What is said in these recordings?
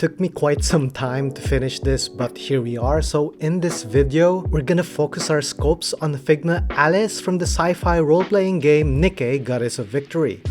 Took me quite some time to finish this, but here we are. So in this video, we're gonna focus our scopes on Figma Alice from the sci-fi role-playing game Nikke, Goddess of Victory.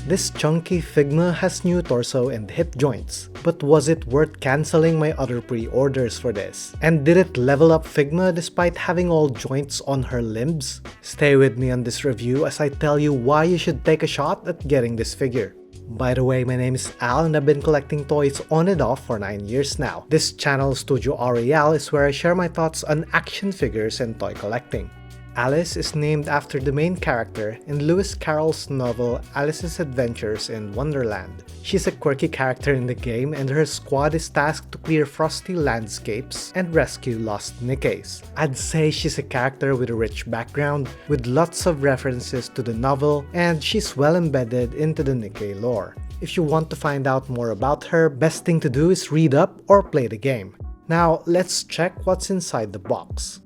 This chunky Figma has new torso and hip joints, but was it worth cancelling my other pre-orders for this? And did it level up Figma despite having all joints on her limbs? Stay with me on this review as I tell you why you should take a shot at getting this figure. By the way, my name is Al and I've been collecting toys on and off for 9 years now. This channel, Studio Aureal, is where I share my thoughts on action figures and toy collecting. Alice is named after the main character in Lewis Carroll's novel Alice's Adventures in Wonderland. She's a quirky character in the game and her squad is tasked to clear frosty landscapes and rescue lost Nikkes. I'd say she's a character with a rich background, with lots of references to the novel, and she's well embedded into the Nikke lore. If you want to find out more about her, best thing to do is read up or play the game. Now let's check what's inside the box.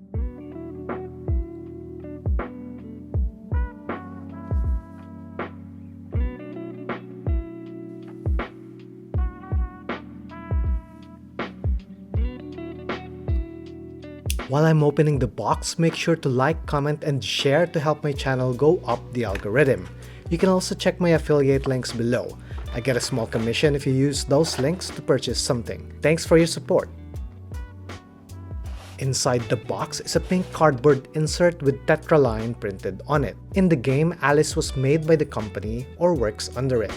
While I'm opening the box, make sure to like, comment, and share to help my channel go up the algorithm. You can also check my affiliate links below. I get a small commission if you use those links to purchase something. Thanks for your support. Inside the box is a pink cardboard insert with tetraline printed on it. In the game, Alice was made by the company or works under it.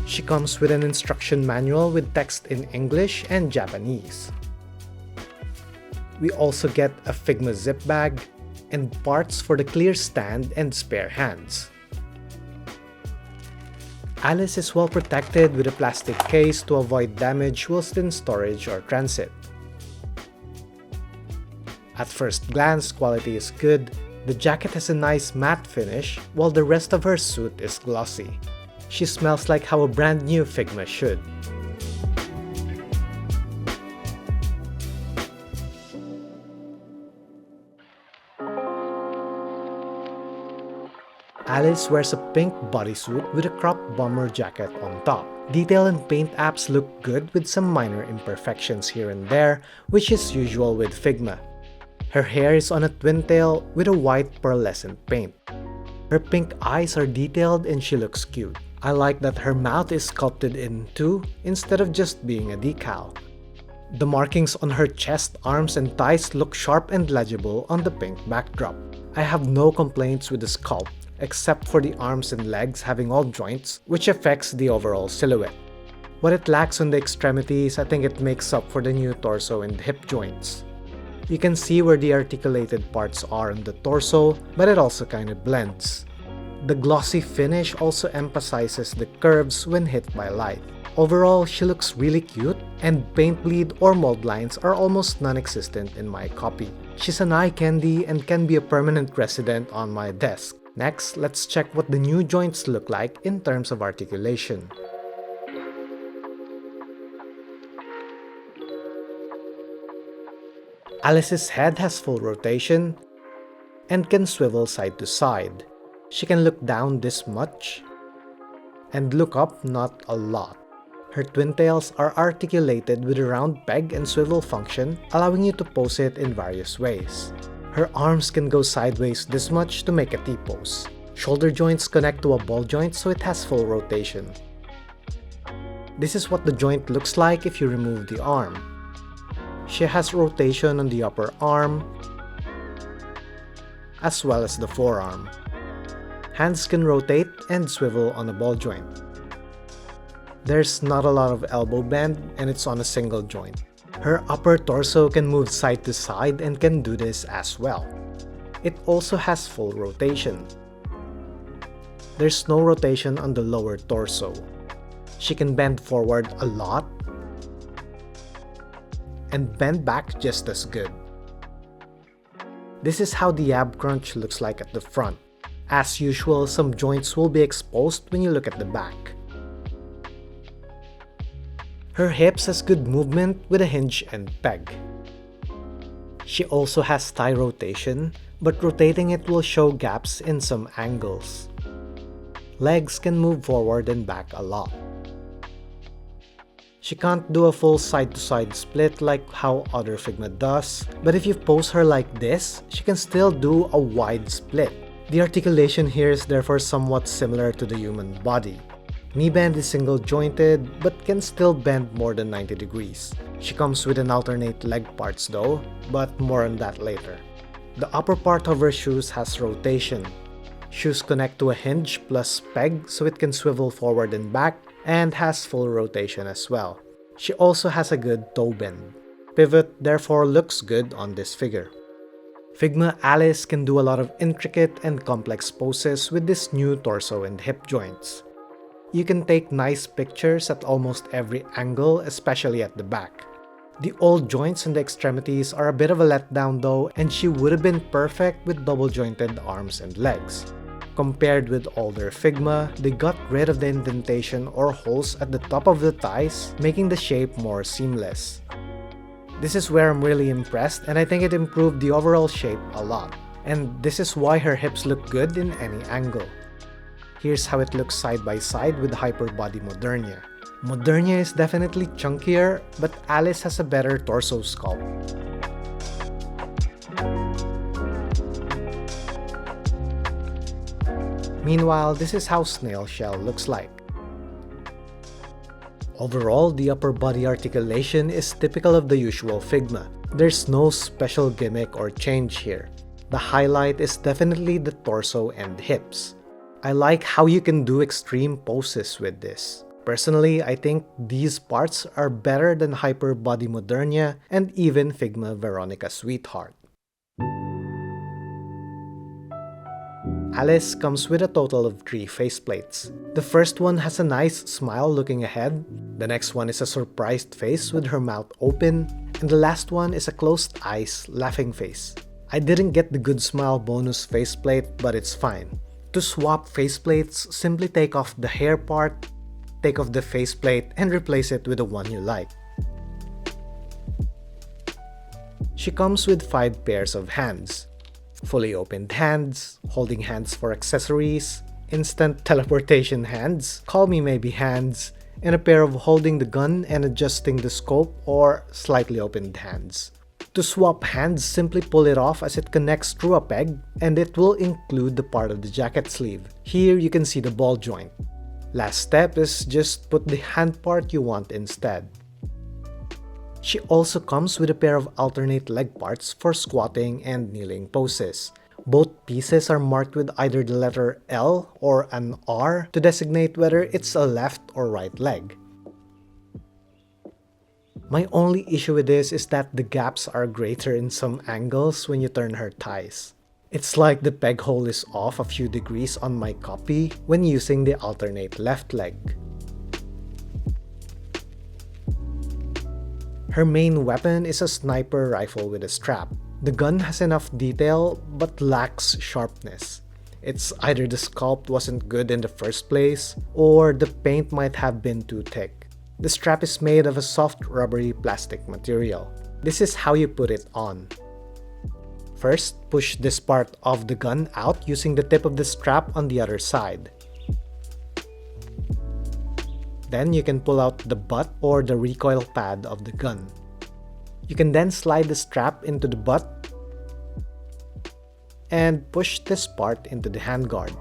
She comes with an instruction manual with text in English and Japanese. We also get a Figma zip bag and parts for the clear stand and spare hands. Alice is well protected with a plastic case to avoid damage whilst in storage or transit. At first glance, quality is good. The jacket has a nice matte finish, while the rest of her suit is glossy. She smells like how a brand new Figma should. Alice wears a pink bodysuit with a cropped bomber jacket on top. Detail and paint apps look good with some minor imperfections here and there, which is usual with Figma. Her hair is on a twin tail with a white pearlescent paint. Her pink eyes are detailed and she looks cute. I like that her mouth is sculpted in two instead of just being a decal. The markings on her chest, arms, and thighs look sharp and legible on the pink backdrop. I have no complaints with the sculpt, except for the arms and legs having all joints, which affects the overall silhouette. What it lacks on the extremities, I think it makes up for the new torso and hip joints. You can see where the articulated parts are on the torso, but it also kinda blends. The glossy finish also emphasizes the curves when hit by light. Overall, she looks really cute, and paint bleed or mold lines are almost non-existent in my copy. She's an eye candy and can be a permanent resident on my desk. Next, let's check what the new joints look like in terms of articulation. Alice's head has full rotation and can swivel side to side. She can look down this much and look up not a lot. Her twin tails are articulated with a round peg and swivel function, allowing you to pose it in various ways. Her arms can go sideways this much to make a T-pose. Shoulder joints connect to a ball joint so it has full rotation. This is what the joint looks like if you remove the arm. She has rotation on the upper arm as well as the forearm. Hands can rotate and swivel on a ball joint. There's not a lot of elbow bend and it's on a single joint. Her upper torso can move side to side and can do this as well. It also has full rotation. There's no rotation on the lower torso. She can bend forward a lot and bend back just as good. This is how the ab crunch looks like at the front. As usual, some joints will be exposed when you look at the back. Her hips has good movement with a hinge and peg. She also has thigh rotation, but rotating it will show gaps in some angles. Legs can move forward and back a lot. She can't do a full side-to-side split like how other Figma does, but if you pose her like this, she can still do a wide split. The articulation here is therefore somewhat similar to the human body. Knee bend is single-jointed, but can still bend more than 90 degrees. She comes with an alternate leg parts though, but more on that later. The upper part of her shoes has rotation. Shoes connect to a hinge plus peg so it can swivel forward and back, and has full rotation as well. She also has a good toe bend. Pivot therefore looks good on this figure. Figma Alice can do a lot of intricate and complex poses with this new torso and hip joints. You can take nice pictures at almost every angle, especially at the back. The old joints in the extremities are a bit of a letdown though, and she would have been perfect with double jointed arms and legs. Compared with older Figma, they got rid of the indentation or holes at the top of the thighs, making the shape more seamless. This is where I'm really impressed, and I think it improved the overall shape a lot. And this is why her hips look good in any angle. Here's how it looks side by side with Hyperbody Modernia. Modernia is definitely chunkier, but Alice has a better torso sculpt. Meanwhile, this is how Snail Shell looks like. Overall, the upper body articulation is typical of the usual Figma. There's no special gimmick or change here. The highlight is definitely the torso and hips. I like how you can do extreme poses with this. Personally, I think these parts are better than Hyperbody Modernia and even Figma Veronica Sweetheart. Alice comes with a total of 3 faceplates. The first one has a nice smile looking ahead, the next one is a surprised face with her mouth open, and the last one is a closed eyes laughing face. I didn't get the good smile bonus faceplate, but it's fine. To swap faceplates, simply take off the hair part, take off the faceplate, and replace it with the one you like. She comes with 5 pairs of hands. Fully opened hands, holding hands for accessories, instant teleportation hands, call me maybe hands, and a pair of holding the gun and adjusting the scope or slightly opened hands. To swap hands, simply pull it off as it connects through a peg, and it will include the part of the jacket sleeve. Here you can see the ball joint. Last step is just put the hand part you want instead. She also comes with a pair of alternate leg parts for squatting and kneeling poses. Both pieces are marked with either the letter L or an R to designate whether it's a left or right leg. My only issue with this is that the gaps are greater in some angles when you turn her thighs. It's like the peg hole is off a few degrees on my copy when using the alternate left leg. Her main weapon is a sniper rifle with a strap. The gun has enough detail but lacks sharpness. It's either the sculpt wasn't good in the first place, or the paint might have been too thick. The strap is made of a soft rubbery plastic material. This is how you put it on. First, push this part of the gun out using the tip of the strap on the other side. Then you can pull out the butt or the recoil pad of the gun. You can then slide the strap into the butt and push this part into the handguard.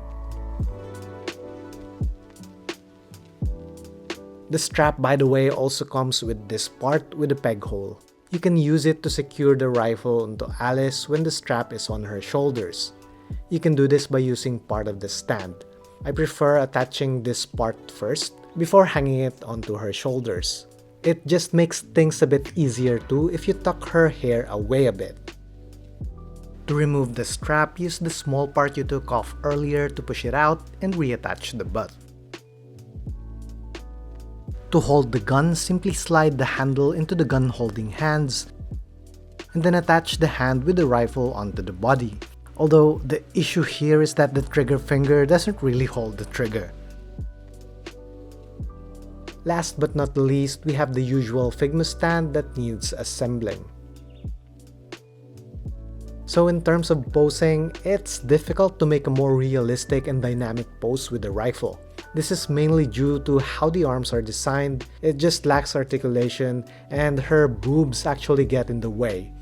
The strap, by the way, also comes with this part with a peg hole. You can use it to secure the rifle onto Alice when the strap is on her shoulders. You can do this by using part of the stand. I prefer attaching this part first before hanging it onto her shoulders. It just makes things a bit easier too if you tuck her hair away a bit. To remove the strap, use the small part you took off earlier to push it out and reattach the butt. To hold the gun, simply slide the handle into the gun holding hands and then attach the hand with the rifle onto the body. Although the issue here is that the trigger finger doesn't really hold the trigger. Last but not least, we have the usual Figma stand that needs assembling. So in terms of posing, it's difficult to make a more realistic and dynamic pose with the rifle. This is mainly due to how the arms are designed, it just lacks articulation, and her boobs actually get in the way.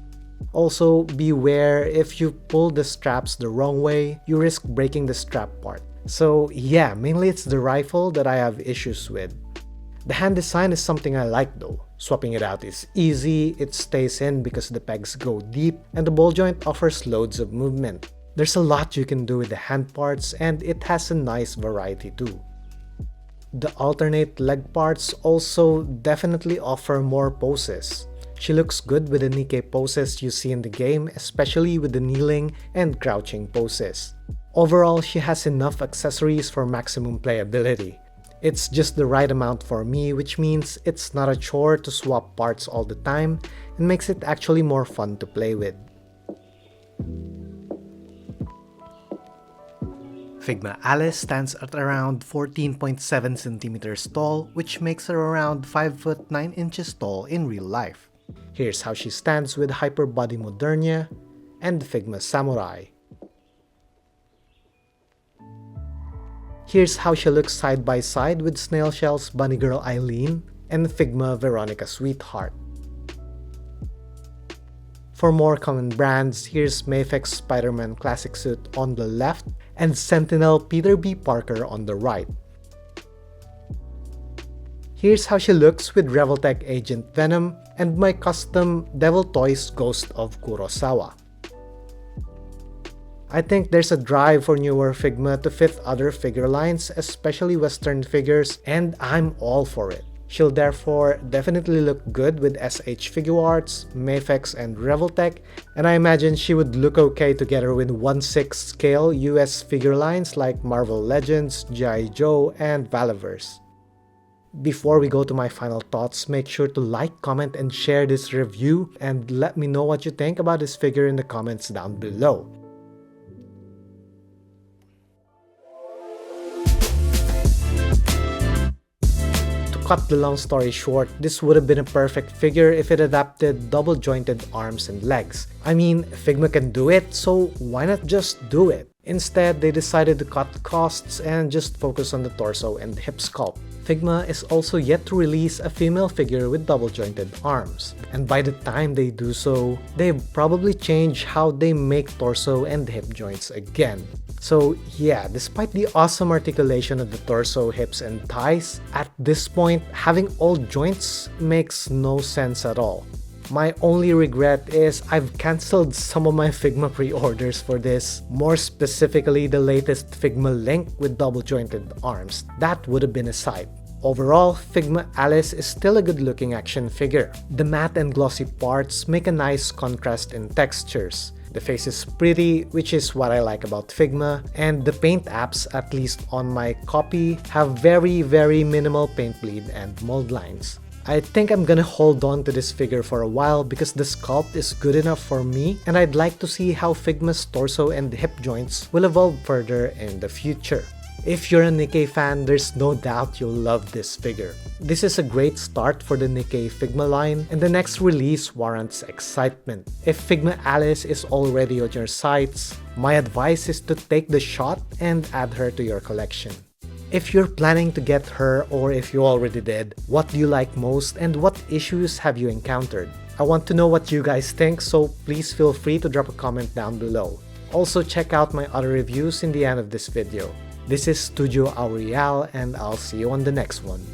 Also, beware, if you pull the straps the wrong way, you risk breaking the strap part. So yeah, mainly it's the rifle that I have issues with. The hand design is something I like though. Swapping it out is easy, it stays in because the pegs go deep, and the ball joint offers loads of movement. There's a lot you can do with the hand parts, and it has a nice variety too. The alternate leg parts also definitely offer more poses. She looks good with the Nikke poses you see in the game, especially with the kneeling and crouching poses. Overall, she has enough accessories for maximum playability. It's just the right amount for me, which means it's not a chore to swap parts all the time and makes it actually more fun to play with. Figma Alice stands at around 14.7 centimeters tall, which makes her around 5 foot 9 inches tall in real life. Here's how she stands with Hyper Body Modernia and Figma Samurai. Here's how she looks side by side with Snail Shell's Bunny Girl Eileen and Figma Veronica Sweetheart. For more common brands, here's Mafex Spider-Man Classic Suit on the left and Sentinel Peter B. Parker on the right. Here's how she looks with Revoltech Agent Venom and my custom Devil Toys Ghost of Kurosawa. I think there's a drive for newer Figma to fit other figure lines, especially Western figures, and I'm all for it. She'll therefore definitely look good with SH Figuarts, Mafex, and Revoltech, and I imagine she would look okay together with 1/6 scale US figure lines like Marvel Legends, G.I. Joe, and Valaverse. Before we go to my final thoughts, make sure to like, comment, and share this review, and let me know what you think about this figure in the comments down below. Cut the long story short, this would have been a perfect figure if it adapted double-jointed arms and legs. I mean, Figma can do it, so why not just do it? Instead, they decided to cut costs and just focus on the torso and hip sculpt. Figma is also yet to release a female figure with double-jointed arms, and by the time they do so, they've probably changed how they make torso and hip joints again. So yeah, despite the awesome articulation of the torso, hips, and thighs, at this point, having all joints makes no sense at all. My only regret is I've cancelled some of my Figma pre-orders for this, more specifically the latest Figma Link with double-jointed arms. That would have been a sight. Overall, Figma Alice is still a good-looking action figure. The matte and glossy parts make a nice contrast in textures. The face is pretty, which is what I like about Figma, and the paint apps, at least on my copy, have very minimal paint bleed and mold lines. I think I'm gonna hold on to this figure for a while because the sculpt is good enough for me, and I'd like to see how Figma's torso and hip joints will evolve further in the future. If you're a Nikke fan, there's no doubt you'll love this figure. This is a great start for the Nikke Figma line, and the next release warrants excitement. If Figma Alice is already on your sights, my advice is to take the shot and add her to your collection. If you're planning to get her, or if you already did, what do you like most and what issues have you encountered? I want to know what you guys think, so please feel free to drop a comment down below. Also check out my other reviews in the end of this video. This is Studio Aureal, and I'll see you on the next one.